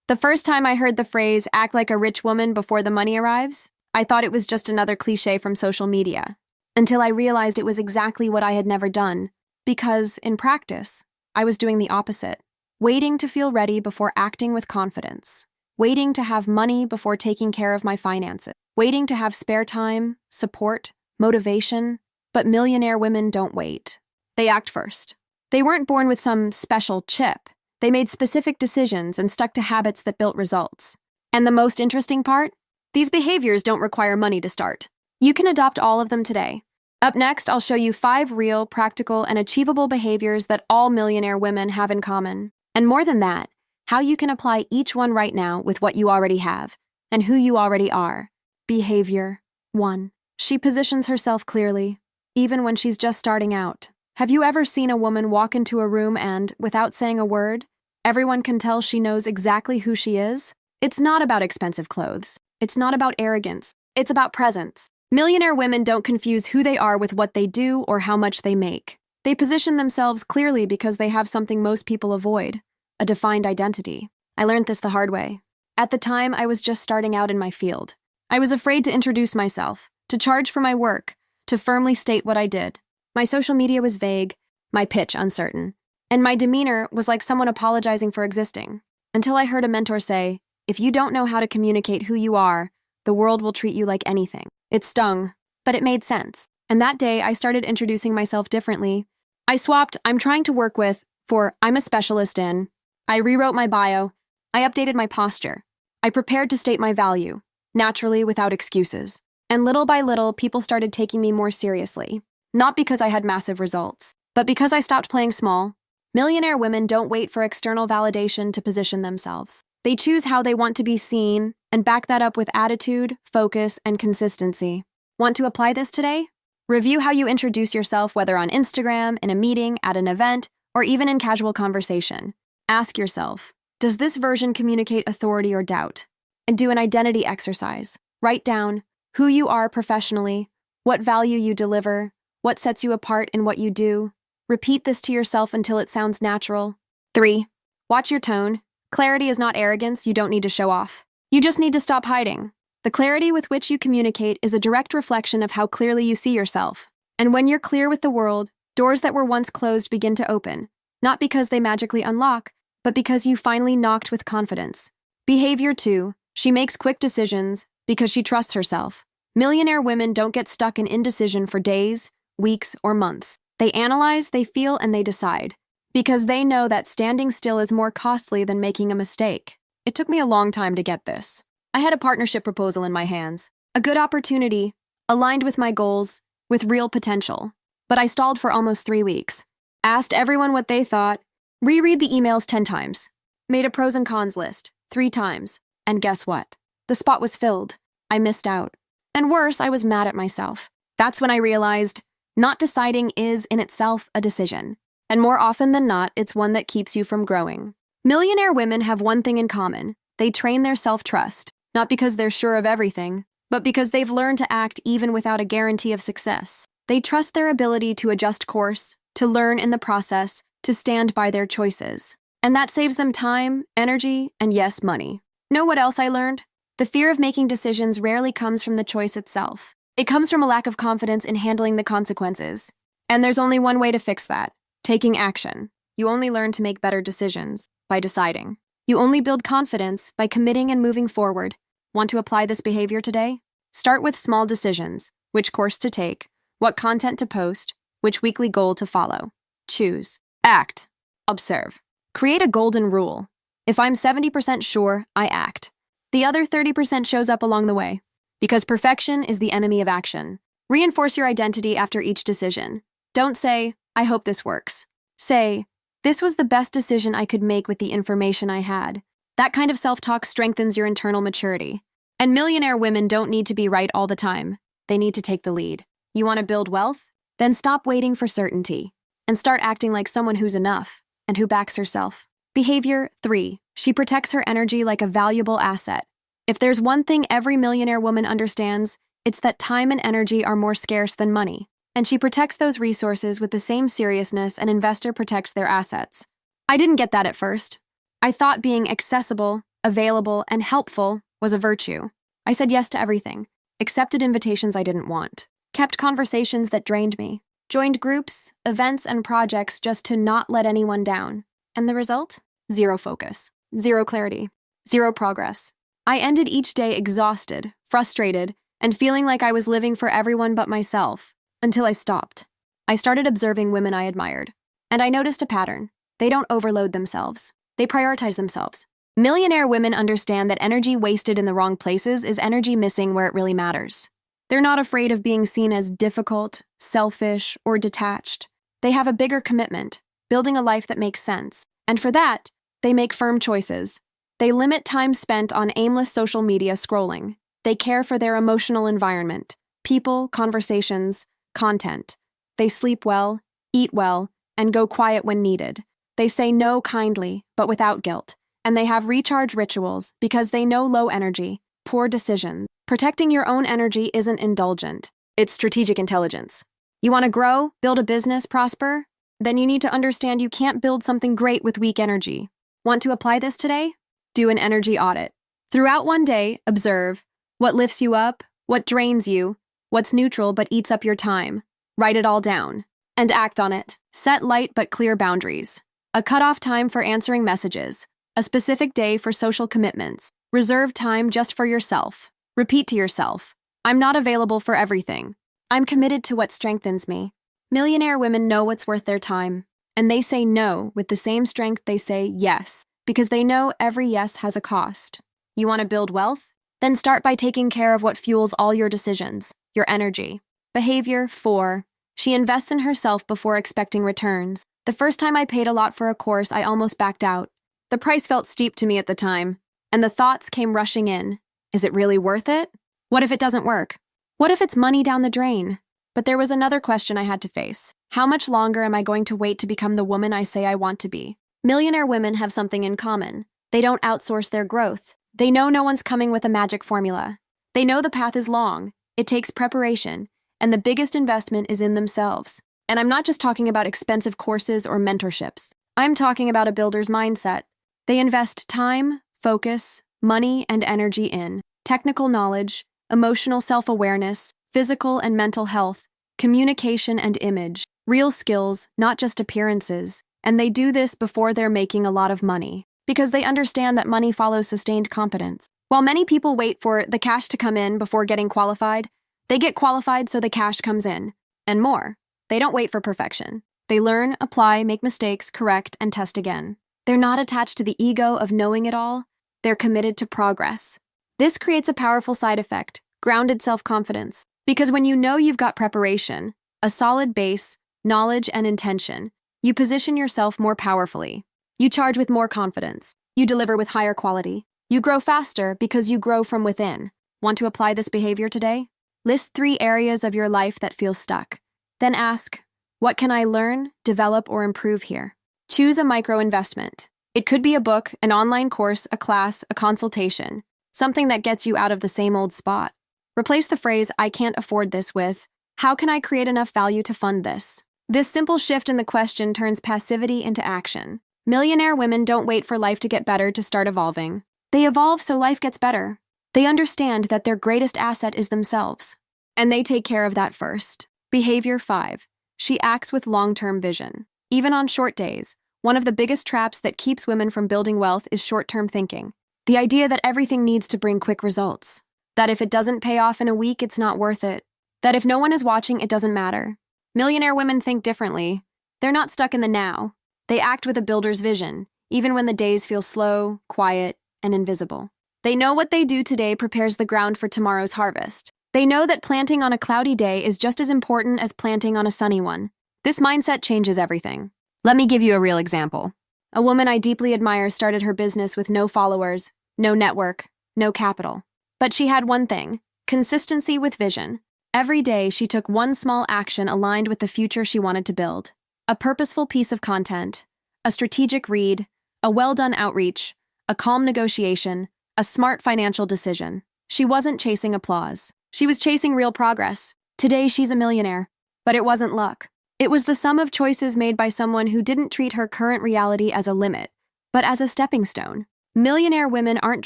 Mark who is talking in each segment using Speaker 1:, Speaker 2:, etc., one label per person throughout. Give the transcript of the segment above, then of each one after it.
Speaker 1: The first time I heard the phrase, act like a rich woman before the money arrives, I thought it was just another cliche from social media, until I realized it was exactly what I had never done, because, in practice, I was doing the opposite, waiting to feel ready before acting with confidence, waiting to have money before taking care of my finances, waiting to have spare time, support, motivation. But millionaire women don't wait. They act first. They weren't born with some special chip. They made specific decisions and stuck to habits that built results. And the most interesting part? These behaviors don't require money to start. You can adopt all of them today. Up next, I'll show you 5 real, practical, and achievable behaviors that all millionaire women have in common. And more than that, how you can apply each one right now with what you already have and who you already are. Behavior 1. She positions herself clearly, even when she's just starting out. Have you ever seen a woman walk into a room and, without saying a word, everyone can tell she knows exactly who she is? It's not about expensive clothes. It's not about arrogance. It's about presence. Millionaire women don't confuse who they are with what they do or how much they make. They position themselves clearly because they have something most people avoid, a defined identity. I learned this the hard way. At the time, I was just starting out in my field. I was afraid to introduce myself, to charge for my work, to firmly state what I did. My social media was vague, my pitch uncertain, and my demeanor was like someone apologizing for existing. Until I heard a mentor say, if you don't know how to communicate who you are, the world will treat you like anything. It stung, but it made sense. And that day, I started introducing myself differently. I swapped "I'm trying to work with" for "I'm a specialist in." I rewrote my bio. I updated my posture. I prepared to state my value, naturally, without excuses. And little by little, people started taking me more seriously. Not because I had massive results, but because I stopped playing small. Millionaire women don't wait for external validation to position themselves. They choose how they want to be seen and back that up with attitude, focus, and consistency. Want to apply this today? Review how you introduce yourself, whether on Instagram, in a meeting, at an event, or even in casual conversation. Ask yourself, does this version communicate authority or doubt? And do an identity exercise. Write down who you are professionally, what value you deliver, what sets you apart in what you do. Repeat this to yourself until it sounds natural. 3. Watch your tone. Clarity is not arrogance. You don't need to show off. You just need to stop hiding. The clarity with which you communicate is a direct reflection of how clearly you see yourself. And when you're clear with the world, doors that were once closed begin to open, not because they magically unlock, but because you finally knocked with confidence. Behavior 2. She makes quick decisions because she trusts herself. Millionaire women don't get stuck in indecision for days, weeks, or months. They analyze, they feel, and they decide, because they know that standing still is more costly than making a mistake. It took me a long time to get this. I had a partnership proposal in my hands, a good opportunity, aligned with my goals, with real potential. But I stalled for almost 3 weeks. Asked everyone what they thought, reread the emails 10 times, made a pros and cons list 3 times, and guess what? The spot was filled. I missed out. And worse, I was mad at myself. That's when I realized not deciding is, in itself, a decision. And more often than not, it's one that keeps you from growing. Millionaire women have one thing in common. They train their self-trust, not because they're sure of everything, but because they've learned to act even without a guarantee of success. They trust their ability to adjust course, to learn in the process, to stand by their choices. And that saves them time, energy, and yes, money. Know what else I learned? The fear of making decisions rarely comes from the choice itself. It comes from a lack of confidence in handling the consequences. And there's only one way to fix that: taking action. You only learn to make better decisions by deciding. You only build confidence by committing and moving forward. Want to apply this behavior today? Start with small decisions: which course to take, what content to post, which weekly goal to follow. Choose. Act. Observe. Create a golden rule. If I'm 70% sure, I act. The other 30% shows up along the way. Because perfection is the enemy of action. Reinforce your identity after each decision. Don't say, I hope this works. Say, this was the best decision I could make with the information I had. That kind of self-talk strengthens your internal maturity. And millionaire women don't need to be right all the time. They need to take the lead. You want to build wealth? Then stop waiting for certainty and start acting like someone who's enough and who backs herself. Behavior 3. She protects her energy like a valuable asset. If there's one thing every millionaire woman understands, it's that time and energy are more scarce than money. And she protects those resources with the same seriousness an investor protects their assets. I didn't get that at first. I thought being accessible, available, and helpful was a virtue. I said yes to everything, accepted invitations I didn't want, kept conversations that drained me, joined groups, events, and projects just to not let anyone down. And the result? Zero focus, zero clarity, zero progress. I ended each day exhausted, frustrated, and feeling like I was living for everyone but myself, until I stopped. I started observing women I admired, and I noticed a pattern. They don't overload themselves. They prioritize themselves. Millionaire women understand that energy wasted in the wrong places is energy missing where it really matters. They're not afraid of being seen as difficult, selfish, or detached. They have a bigger commitment, building a life that makes sense. And for that, they make firm choices. They limit time spent on aimless social media scrolling. They care for their emotional environment, people, conversations, content. They sleep well, eat well, and go quiet when needed. They say no kindly, but without guilt. And they have recharge rituals because they know low energy, poor decisions. Protecting your own energy isn't indulgent. It's strategic intelligence. You want to grow, build a business, prosper? Then you need to understand you can't build something great with weak energy. Want to apply this today? Do an energy audit. Throughout one day, observe what lifts you up, what drains you, what's neutral but eats up your time. Write it all down. And act on it. Set light but clear boundaries. A cutoff time for answering messages. A specific day for social commitments. Reserve time just for yourself. Repeat to yourself, I'm not available for everything. I'm committed to what strengthens me. Millionaire women know what's worth their time, and they say no with the same strength they say yes, because they know every yes has a cost. You want to build wealth? Then start by taking care of what fuels all your decisions, your energy. Behavior 4. She invests in herself before expecting returns. The first time I paid a lot for a course, I almost backed out. The price felt steep to me at the time, and the thoughts came rushing in. Is it really worth it? What if it doesn't work? What if it's money down the drain? But there was another question I had to face. How much longer am I going to wait to become the woman I say I want to be? Millionaire women have something in common. They don't outsource their growth. They know no one's coming with a magic formula. They know the path is long. It takes preparation, and the biggest investment is in themselves. And I'm not just talking about expensive courses or mentorships. I'm talking about a builder's mindset. They invest time, focus, money, and energy in technical knowledge, emotional self-awareness, physical and mental health, communication and image, real skills, not just appearances. And they do this before they're making a lot of money, because they understand that money follows sustained competence. While many people wait for the cash to come in before getting qualified, they get qualified so the cash comes in, and more. They don't wait for perfection. They learn, apply, make mistakes, correct, and test again. They're not attached to the ego of knowing it all. They're committed to progress. This creates a powerful side effect, grounded self-confidence. Because when you know you've got preparation, a solid base, knowledge, and intention, you position yourself more powerfully. You charge with more confidence. You deliver with higher quality. You grow faster because you grow from within. Want to apply this behavior today? List 3 areas of your life that feel stuck. Then ask, what can I learn, develop, or improve here? Choose a micro-investment. It could be a book, an online course, a class, a consultation, something that gets you out of the same old spot. Replace the phrase, I can't afford this with, how can I create enough value to fund this? This simple shift in the question turns passivity into action. Millionaire women don't wait for life to get better to start evolving. They evolve so life gets better. They understand that their greatest asset is themselves, and they take care of that first. Behavior 5. She acts with long-term vision. Even on short days, one of the biggest traps that keeps women from building wealth is short-term thinking. The idea that everything needs to bring quick results. That if it doesn't pay off in a week, it's not worth it. That if no one is watching, it doesn't matter. Millionaire women think differently. They're not stuck in the now. They act with a builder's vision, even when the days feel slow, quiet, and invisible. They know what they do today prepares the ground for tomorrow's harvest. They know that planting on a cloudy day is just as important as planting on a sunny one. This mindset changes everything. Let me give you a real example. A woman I deeply admire started her business with no followers, no network, no capital. But she had one thing: consistency with vision. Every day, she took one small action aligned with the future she wanted to build. A purposeful piece of content, a strategic read, a well-done outreach, a calm negotiation, a smart financial decision. She wasn't chasing applause. She was chasing real progress. Today, she's a millionaire. But it wasn't luck. It was the sum of choices made by someone who didn't treat her current reality as a limit, but as a stepping stone. Millionaire women aren't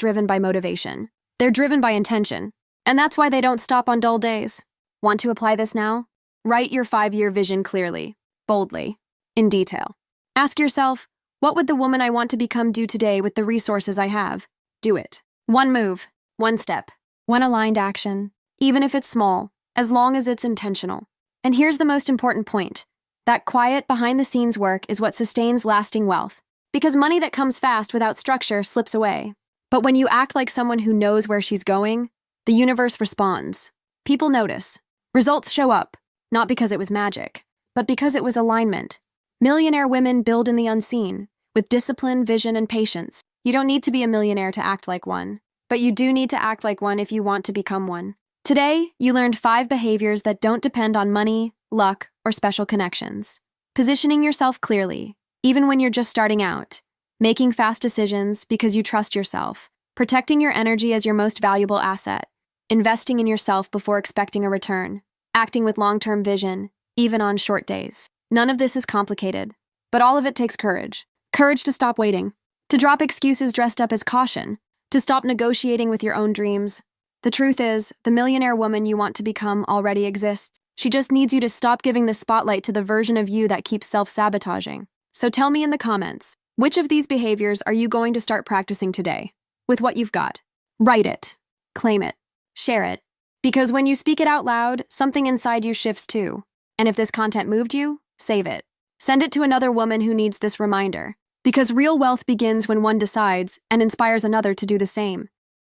Speaker 1: driven by motivation. They're driven by intention. And that's why they don't stop on dull days. Want to apply this now? Write your 5-year vision clearly, boldly, in detail. Ask yourself, what would the woman I want to become do today with the resources I have? Do it. One move, one step, one aligned action, even if it's small, as long as it's intentional. And here's the most important point. That quiet, behind-the-scenes work is what sustains lasting wealth. Because money that comes fast without structure slips away. But when you act like someone who knows where she's going, the universe responds. People notice. Results show up, not because it was magic, but because it was alignment. Millionaire women build in the unseen, with discipline, vision, and patience. You don't need to be a millionaire to act like one, but you do need to act like one if you want to become one. Today, you learned 5 behaviors that don't depend on money, luck, or special connections. Positioning yourself clearly, even when you're just starting out. Making fast decisions because you trust yourself. Protecting your energy as your most valuable asset. Investing in yourself before expecting a return. Acting with long-term vision, even on short days. None of this is complicated, but all of it takes courage. Courage to stop waiting. To drop excuses dressed up as caution. To stop negotiating with your own dreams. The truth is, the millionaire woman you want to become already exists. She just needs you to stop giving the spotlight to the version of you that keeps self-sabotaging. So tell me in the comments, which of these behaviors are you going to start practicing today? With what you've got. Write it. Claim it. Share it. Because when you speak it out loud, something inside you shifts too. And if this content moved you, save it. Send it to another woman who needs this reminder. Because real wealth begins when one decides and inspires another to do the same.